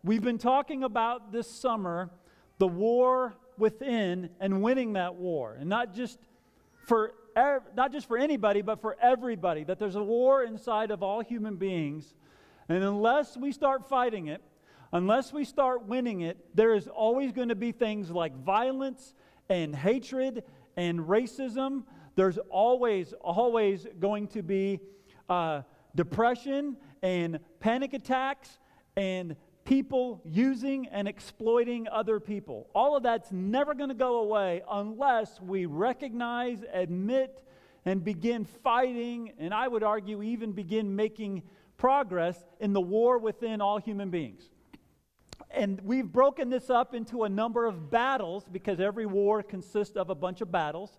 We've been talking about this summer the war within and winning that war, and not just for anybody, but for everybody. That there's a war inside of all human beings, and unless we start fighting it, unless we start winning it, there is always going to be things like violence and hatred and racism. There's always going to be depression and panic attacks and people using and exploiting other people. All of that's never going to go away unless we recognize, admit, and begin fighting, and I would argue even begin making progress in the war within all human beings. And we've broken this up into a number of battles because every war consists of a bunch of battles.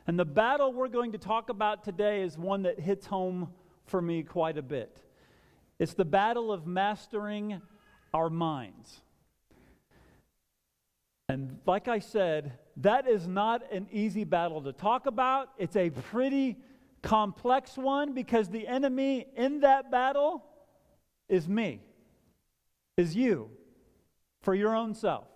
And the battle we're going to talk about today is one that hits home for me quite a bit. It's the battle of mastering our minds. And like I said, that is not an easy battle to talk about. It's a pretty complex one because the enemy in that battle is me, is you, for your own self.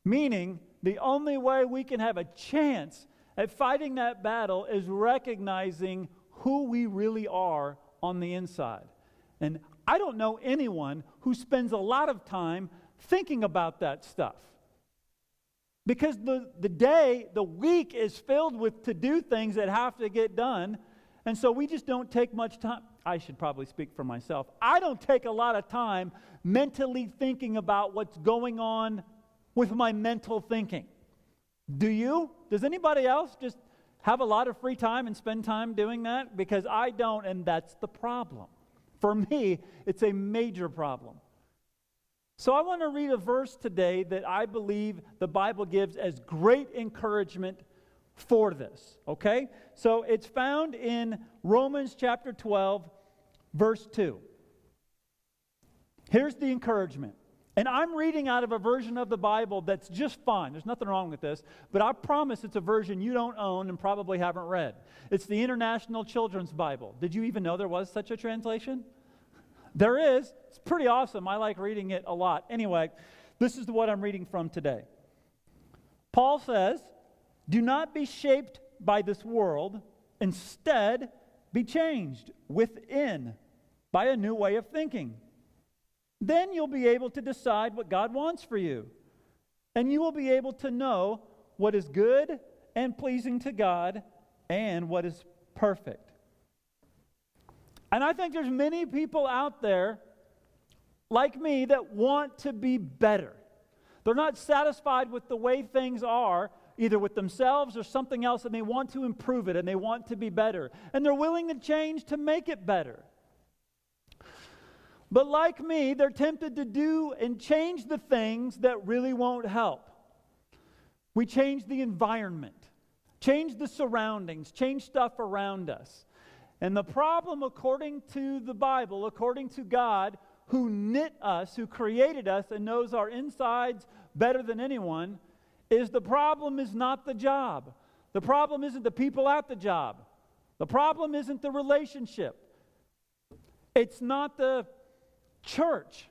Meaning, the only way we can have a chance at fighting that battle is recognizing who we really are on the inside. And I don't know anyone who spends a lot of time thinking about that stuff. Because the week is filled with to-do things that have to get done, and so we just don't take much time. I should probably speak for myself. I don't take a lot of time mentally thinking about what's going on with my mental thinking. Do you? Does anybody else just have a lot of free time and spend time doing that? Because I don't, and that's the problem. For me, it's a major problem. So I want to read a verse today that I believe the Bible gives as great encouragement for this, okay? So it's found in Romans chapter 12, verse 2. Here's the encouragement. And I'm reading out of a version of the Bible that's just fine. There's nothing wrong with this. But I promise it's a version you don't own and probably haven't read. It's the International Children's Bible. Did you even know there was such a translation? There is. It's pretty awesome. I like reading it a lot. Anyway, this is what I'm reading from today. Paul says, "Do not be shaped by this world. Instead, be changed within by a new way of thinking. Then you'll be able to decide what God wants for you. And you will be able to know what is good and pleasing to God and what is perfect." And I think there's many people out there like me that want to be better. They're not satisfied with the way things are, either with themselves or something else, and they want to improve it and they want to be better. And they're willing to change to make it better. But like me, they're tempted to do and change the things that really won't help. We change the environment, change the surroundings, change stuff around us. And the problem, according to the Bible, according to God, who knit us, who created us and knows our insides better than anyone, is the problem is not the job. The problem isn't the people at the job. The problem isn't the relationship. It's not the church.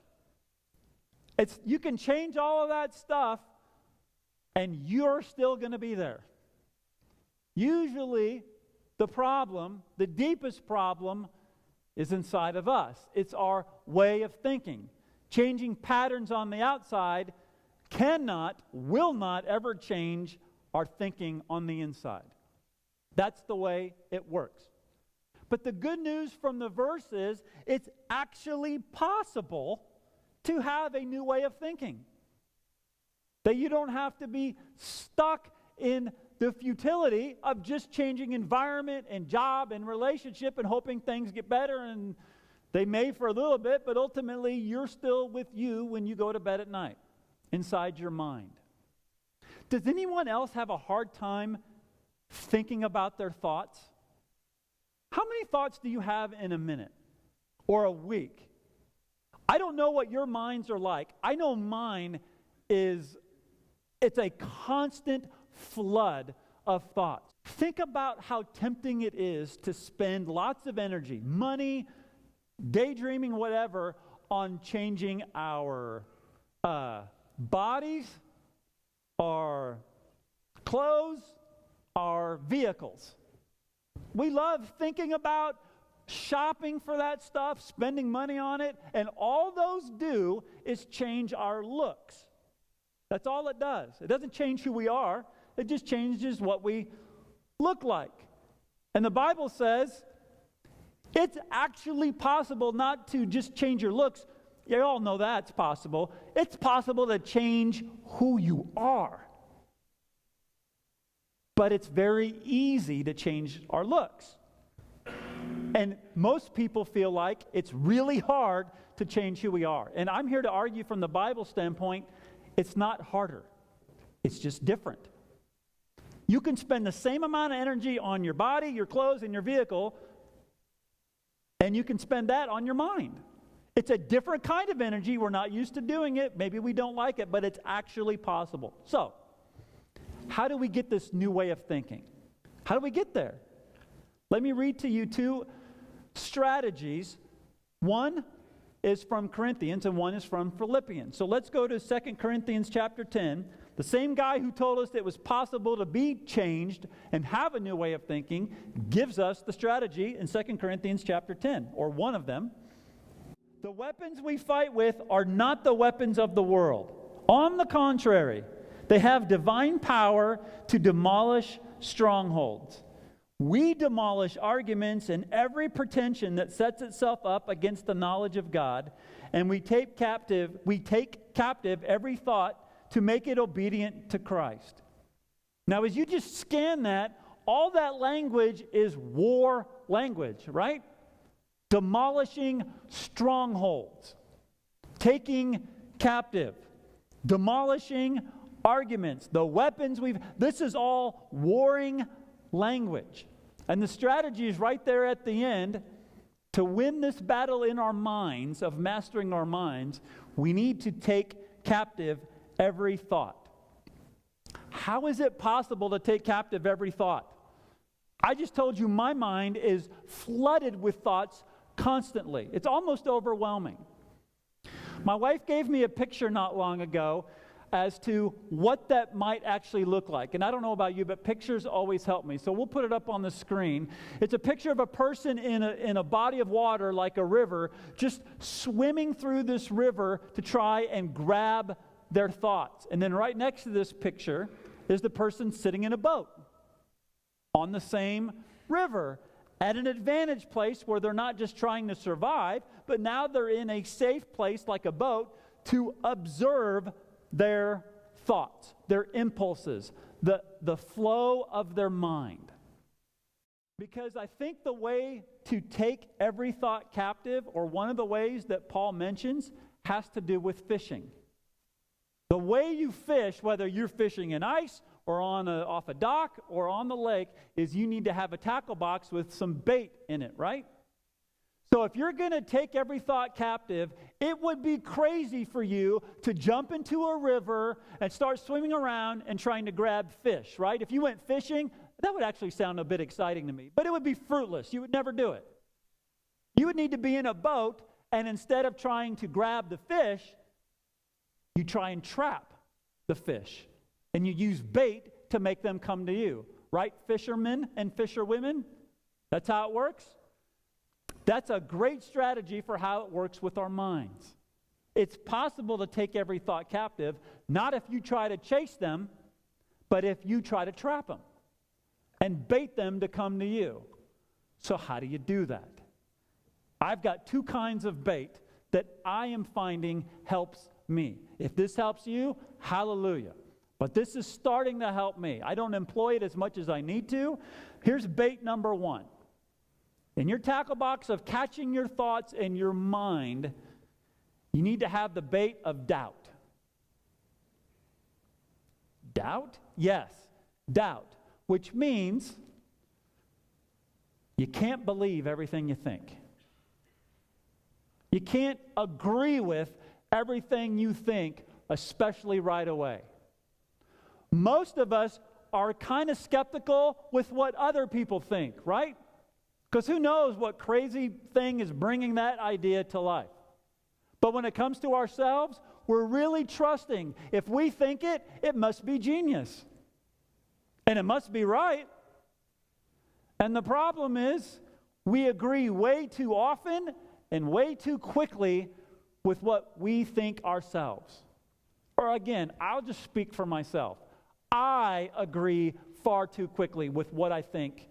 You can change all of that stuff and you're still going to be there. Usually the problem, the deepest problem, is inside of us. It's our way of thinking. Changing patterns on the outside cannot, will not ever change our thinking on the inside. That's the way it works. But the good news from the verse is it's actually possible to have a new way of thinking. That you don't have to be stuck in the futility of just changing environment and job and relationship and hoping things get better, and they may for a little bit, but ultimately you're still with you when you go to bed at night, inside your mind. Does anyone else have a hard time thinking about their thoughts? How many thoughts do you have in a minute or a week? I don't know what your minds are like. I know mine it's a constant flood of thoughts. Think about how tempting it is to spend lots of energy, money, daydreaming, whatever, on changing our bodies, our clothes, our vehicles. We love thinking about shopping for that stuff, spending money on it, and all those do is change our looks. That's all it does. It doesn't change who we are. It just changes what we look like. And the Bible says it's actually possible not to just change your looks. You all know that's possible. It's possible to change who you are. But it's very easy to change our looks. And most people feel like it's really hard to change who we are. And I'm here to argue from the Bible standpoint, it's not harder. It's just different. You can spend the same amount of energy on your body, your clothes, and your vehicle, and you can spend that on your mind. It's a different kind of energy. We're not used to doing it. Maybe we don't like it, but it's actually possible. So, how do we get this new way of thinking? How do we get there? Let me read to you two strategies. One is from Corinthians and one is from Philippians. So let's go to 2 Corinthians chapter 10. The same guy who told us it was possible to be changed and have a new way of thinking gives us the strategy in 2 Corinthians chapter 10, or one of them. The weapons we fight with are not the weapons of the world. On the contrary, they have divine power to demolish strongholds. We demolish arguments and every pretension that sets itself up against the knowledge of God, and we take captive every thought to make it obedient to Christ. Now, as you just scan that, all that language is war language, right? Demolishing strongholds, taking captive, demolishing arguments, the weapons this is all warring language. And the strategy is right there at the end. To win this battle in our minds, of mastering our minds, we need to take captive every thought. How is it possible to take captive every thought? I just told you my mind is flooded with thoughts constantly. It's almost overwhelming. My wife gave me a picture not long ago as to what that might actually look like. And I don't know about you, but pictures always help me. So we'll put it up on the screen. It's a picture of a person in a body of water like a river, just swimming through this river to try and grab their thoughts. And then right next to this picture is the person sitting in a boat on the same river at an advantage place where they're not just trying to survive, but now they're in a safe place like a boat to observe their thoughts, their impulses, the flow of their mind. Because I think the way to take every thought captive, or one of the ways that Paul mentions, has to do with fishing. The way you fish, whether you're fishing in ice or off a dock or on the lake, is you need to have a tackle box with some bait in it, right? So if you're going to take every thought captive, it would be crazy for you to jump into a river and start swimming around and trying to grab fish, right? If you went fishing, that would actually sound a bit exciting to me, but it would be fruitless. You would never do it. You would need to be in a boat, and instead of trying to grab the fish, you try and trap the fish, and you use bait to make them come to you, right, fishermen and fisherwomen? That's how it works. That's a great strategy for how it works with our minds. It's possible to take every thought captive, not if you try to chase them, but if you try to trap them and bait them to come to you. So how do you do that? I've got two kinds of bait that I am finding helps me. If this helps you, hallelujah. But this is starting to help me. I don't employ it as much as I need to. Here's bait number one. In your tackle box of catching your thoughts in your mind, you need to have the bait of doubt. Doubt? Yes, doubt. Which means you can't believe everything you think. You can't agree with everything you think, especially right away. Most of us are kind of skeptical with what other people think, right? Because who knows what crazy thing is bringing that idea to life. But when it comes to ourselves, we're really trusting. If we think it, it must be genius. And it must be right. And the problem is, we agree way too often and way too quickly with what we think ourselves. Or again, I'll just speak for myself. I agree far too quickly with what I think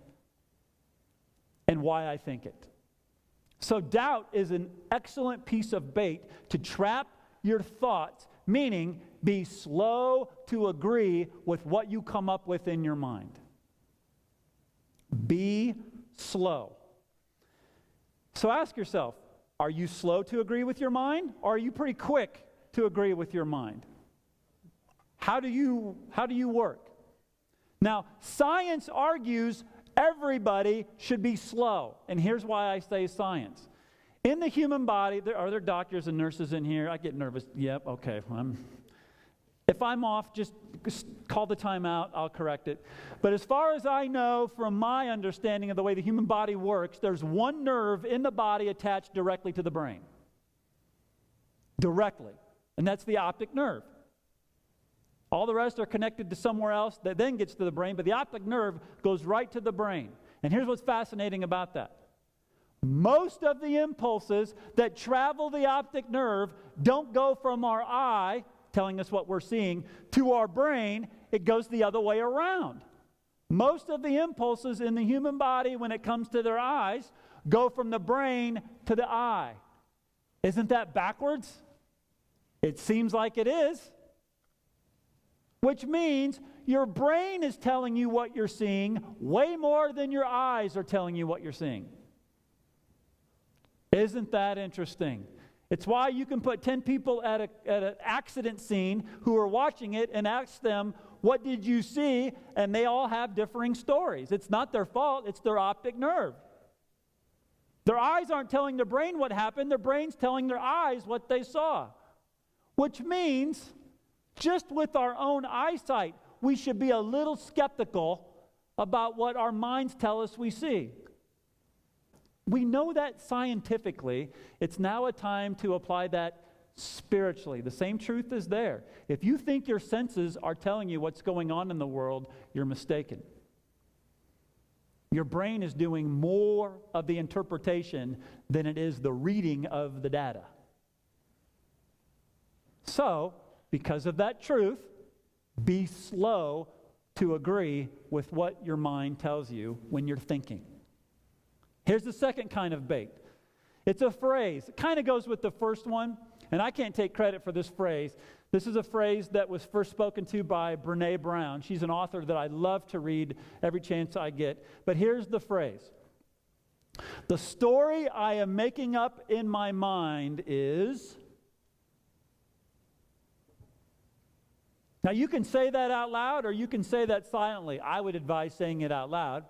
and why I think it. So doubt is an excellent piece of bait to trap your thoughts, meaning be slow to agree with what you come up with in your mind. Be slow. So ask yourself, are you slow to agree with your mind, or are you pretty quick to agree with your mind? How do you work? Now, science argues everybody should be slow. And here's why I say science. In the human body, are there doctors and nurses in here? I get nervous. Yep, okay. If I'm off, just call the time out. I'll correct it. But as far as I know, from my understanding of the way the human body works, there's one nerve in the body attached directly to the brain. Directly. And that's the optic nerve. All the rest are connected to somewhere else that then gets to the brain, but the optic nerve goes right to the brain. And here's what's fascinating about that. Most of the impulses that travel the optic nerve don't go from our eye, telling us what we're seeing, to our brain. It goes the other way around. Most of the impulses in the human body, when it comes to their eyes, go from the brain to the eye. Isn't that backwards? It seems like it is. Which means your brain is telling you what you're seeing way more than your eyes are telling you what you're seeing. Isn't that interesting? It's why you can put 10 people at an accident scene who are watching it and ask them, what did you see? And they all have differing stories. It's not their fault, it's their optic nerve. Their eyes aren't telling their brain what happened, their brain's telling their eyes what they saw. Which means, just with our own eyesight, we should be a little skeptical about what our minds tell us we see. We know that scientifically. It's now a time to apply that spiritually. The same truth is there. If you think your senses are telling you what's going on in the world, you're mistaken. Your brain is doing more of the interpretation than it is the reading of the data. So, because of that truth, be slow to agree with what your mind tells you when you're thinking. Here's the second kind of bait. It's a phrase. It kind of goes with the first one, and I can't take credit for this phrase. This is a phrase that was first spoken to by Brené Brown. She's an author that I love to read every chance I get. But here's the phrase. The story I am making up in my mind is... Now, you can say that out loud or you can say that silently. I would advise saying it out loud.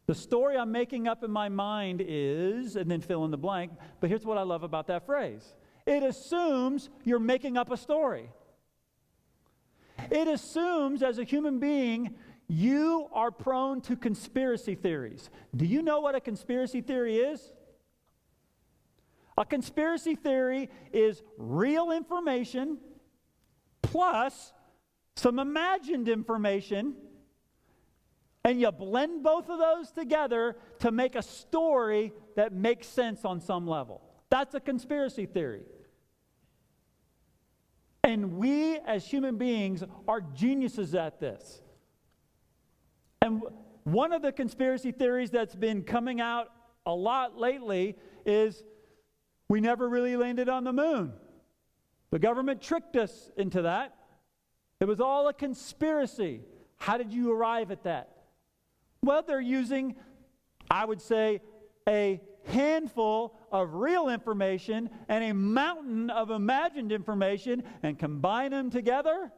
The story I'm making up in my mind is, and then fill in the blank, but here's what I love about that phrase. It assumes you're making up a story. It assumes, as a human being, you are prone to conspiracy theories. Do you know what a conspiracy theory is? A conspiracy theory is real information plus some imagined information, and you blend both of those together to make a story that makes sense on some level. That's a conspiracy theory. And we as human beings are geniuses at this. And one of the conspiracy theories that's been coming out a lot lately is we never really landed on the moon. The government tricked us into that. It was all a conspiracy. How did you arrive at that? Well, they're using, I would say, a handful of real information and a mountain of imagined information and combine them together.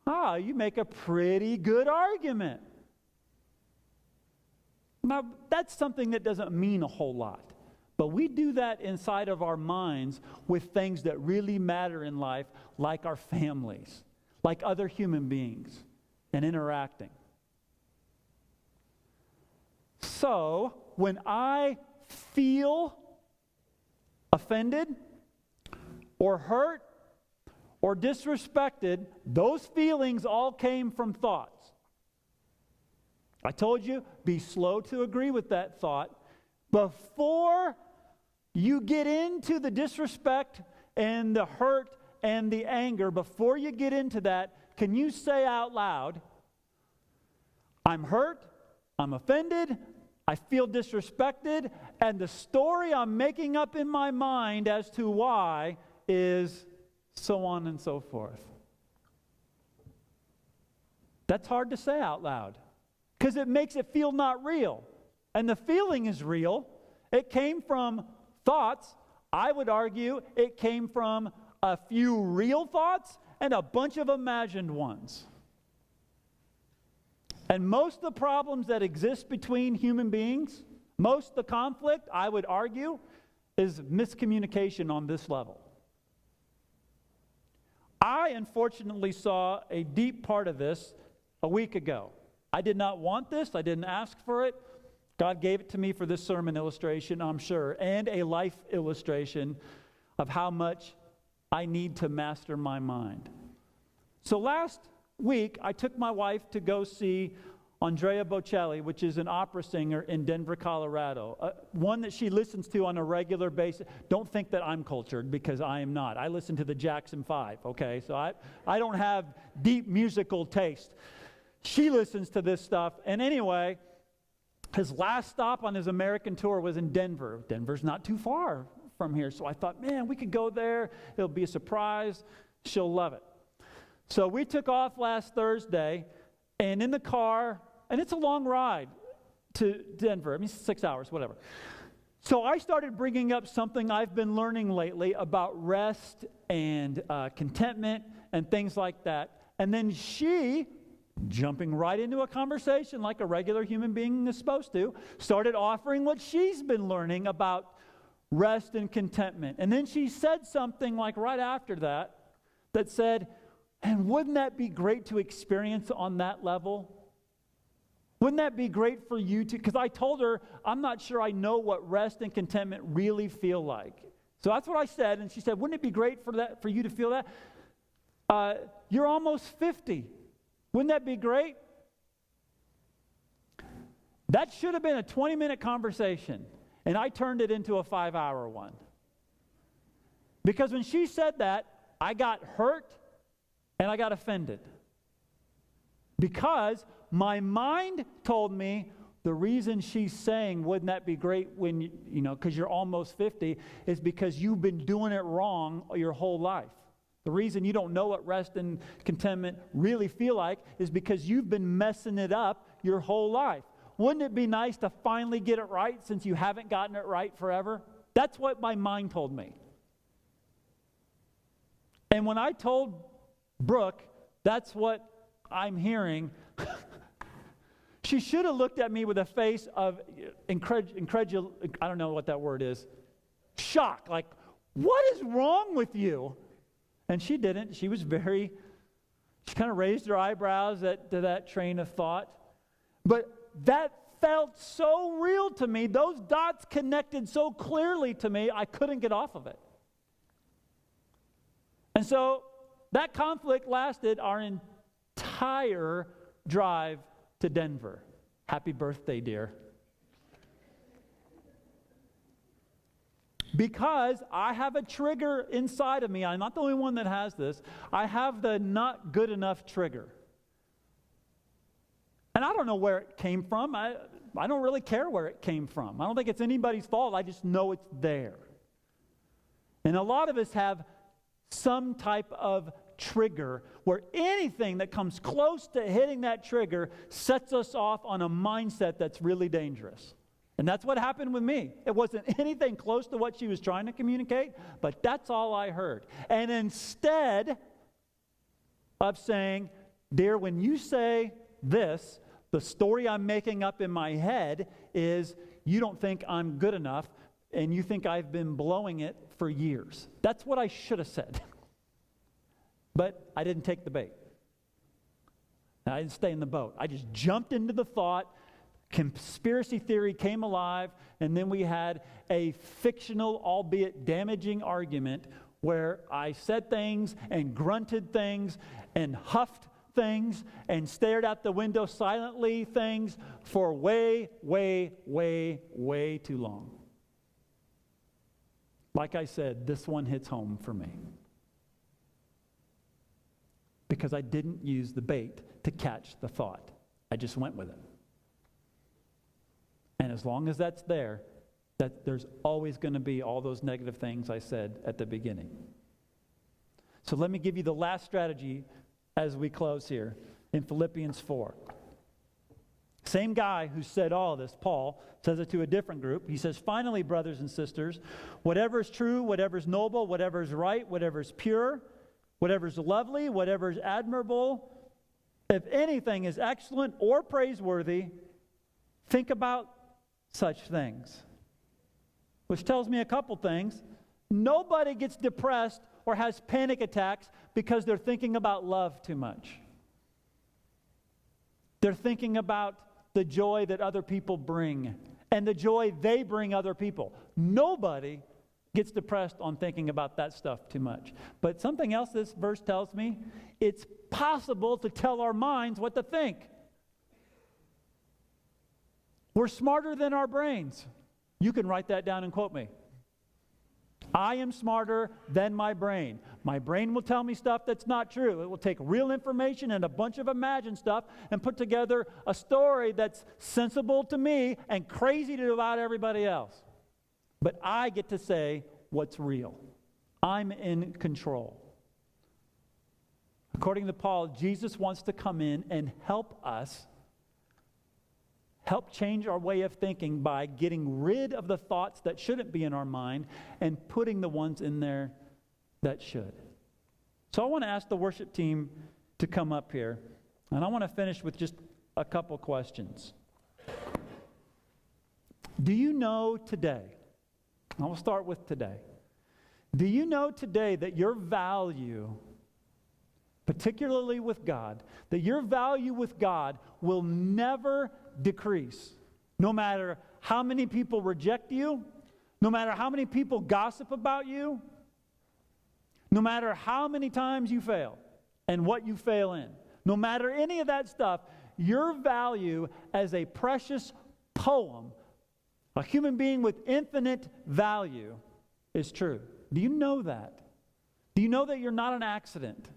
You make a pretty good argument. Now, that's something that doesn't mean a whole lot. But we do that inside of our minds with things that really matter in life, like our families, like other human beings, and interacting. So, when I feel a offended or hurt or disrespected, those feelings all came from thoughts. I told you, be slow to agree with that thought. Before you get into the disrespect and the hurt and the anger, before you get into that, can you say out loud, I'm hurt, I'm offended, I feel disrespected, and the story I'm making up in my mind as to why is so on and so forth. That's hard to say out loud because it makes it feel not real. And the feeling is real. It came from thoughts. I would argue it came from a few real thoughts and a bunch of imagined ones. And most of the problems that exist between human beings, most of the conflict, I would argue, is miscommunication on this level. I unfortunately saw a deep part of this a week ago. I did not want this. I didn't ask for it. God gave it to me for this sermon illustration, I'm sure, and a life illustration of how much I need to master my mind. So last week, I took my wife to go see Andrea Bocelli, which is an opera singer in Denver, Colorado, one that she listens to on a regular basis. Don't think that I'm cultured, because I am not. I listen to the Jackson 5, okay? So I don't have deep musical taste. She listens to this stuff. And anyway, his last stop on his American tour was in Denver. Denver's not too far from here. So I thought, man, we could go there. It'll be a surprise. She'll love it. So we took off last Thursday, and in the car, and it's a long ride to Denver. I mean, 6 hours, whatever. So I started bringing up something I've been learning lately about rest and contentment and things like that. And then she, jumping right into a conversation like a regular human being is supposed to, started offering what she's been learning about rest and contentment. And then she said something like right after that said, and wouldn't that be great to experience on that level? Wouldn't that be great for you to, because I told her, I'm not sure I know what rest and contentment really feel like. So that's what I said, and she said, wouldn't it be great for you to feel that? You're almost 50. Wouldn't that be great? That should have been a 20-minute conversation, and I turned it into a 5-hour one. Because when she said that, I got hurt and I got offended. Because my mind told me the reason she's saying, wouldn't that be great when you know, because you're almost 50, is because you've been doing it wrong your whole life. The reason you don't know what rest and contentment really feel like is because you've been messing it up your whole life. Wouldn't it be nice to finally get it right since you haven't gotten it right forever? That's what my mind told me. And when I told Brooke, that's what I'm hearing, she should have looked at me with a face of incredulous, I don't know what that word is, shock, like, what is wrong with you? And she didn't. She kind of raised her eyebrows to that train of thought. But that felt so real to me. Those dots connected so clearly to me, I couldn't get off of it. And so that conflict lasted our entire drive to Denver. Happy birthday, dear. Because I have a trigger inside of me. I'm not the only one that has this. I have the not good enough trigger. And I don't know where it came from. I don't really care where it came from. I don't think it's anybody's fault. I just know it's there. And a lot of us have some type of trigger where anything that comes close to hitting that trigger sets us off on a mindset that's really dangerous. And that's what happened with me. It wasn't anything close to what she was trying to communicate, but that's all I heard. And instead of saying, dear, when you say this, the story I'm making up in my head is you don't think I'm good enough and you think I've been blowing it for years. That's what I should have said. But I didn't take the bait. I didn't stay in the boat. I just jumped into the thought, Conspiracy theory came alive, and then we had a fictional, albeit damaging argument where I said things and grunted things and huffed things and stared out the window silently things for way, way, way, way too long. Like I said, this one hits home for me. Because I didn't use the bait to catch the thought. I just went with it. And as long as that's there, that there's always going to be all those negative things I said at the beginning. So let me give you the last strategy as we close here in Philippians 4. Same guy who said all of this, Paul, says it to a different group. He says, finally, brothers and sisters, whatever is true, whatever is noble, whatever is right, whatever is pure, whatever is lovely, whatever is admirable, if anything is excellent or praiseworthy, think about such things. Which tells me a couple things. Nobody gets depressed or has panic attacks because they're thinking about love too much. They're thinking about the joy that other people bring and the joy they bring other people. Nobody gets depressed on thinking about that stuff too much. But something else this verse tells me, it's possible to tell our minds what to think. We're smarter than our brains. You can write that down and quote me. I am smarter than my brain. My brain will tell me stuff that's not true. It will take real information and a bunch of imagined stuff and put together a story that's sensible to me and crazy to about everybody else. But I get to say what's real. I'm in control. According to Paul, Jesus wants to come in and help us, help change our way of thinking by getting rid of the thoughts that shouldn't be in our mind and putting the ones in there that should. So I want to ask the worship team to come up here, and I want to finish with just a couple questions. Do you know today, I will start with today, do you know today that your value, particularly with God, that your value with God will never decrease? No matter how many people reject you, no matter how many people gossip about you, no matter how many times you fail and what you fail in, no matter any of that stuff, your value as a precious poem, a human being with infinite value, is true. Do you know that? Do you know that you're not an accident?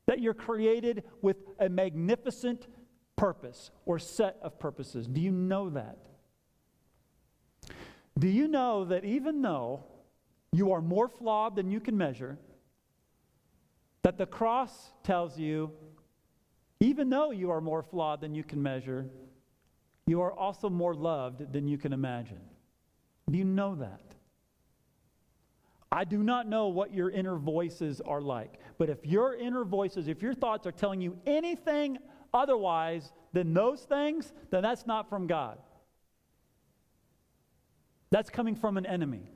That you're created with a magnificent purpose or set of purposes? Do you know that? Do you know that even though you are more flawed than you can measure, that the cross tells you, even though you are more flawed than you can measure, you are also more loved than you can imagine? Do you know that? I do not know what your inner voices are like, but if your inner voices, if your thoughts are telling you anything otherwise than those things, then that's not from God. That's coming from an enemy.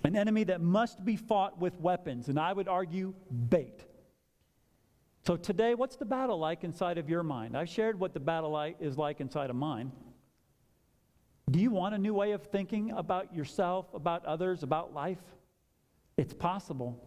An enemy that must be fought with weapons, and I would argue bait. So today, what's the battle like inside of your mind? I've shared what the battle is like inside of mine. Do you want a new way of thinking about yourself, about others, about life? It's possible.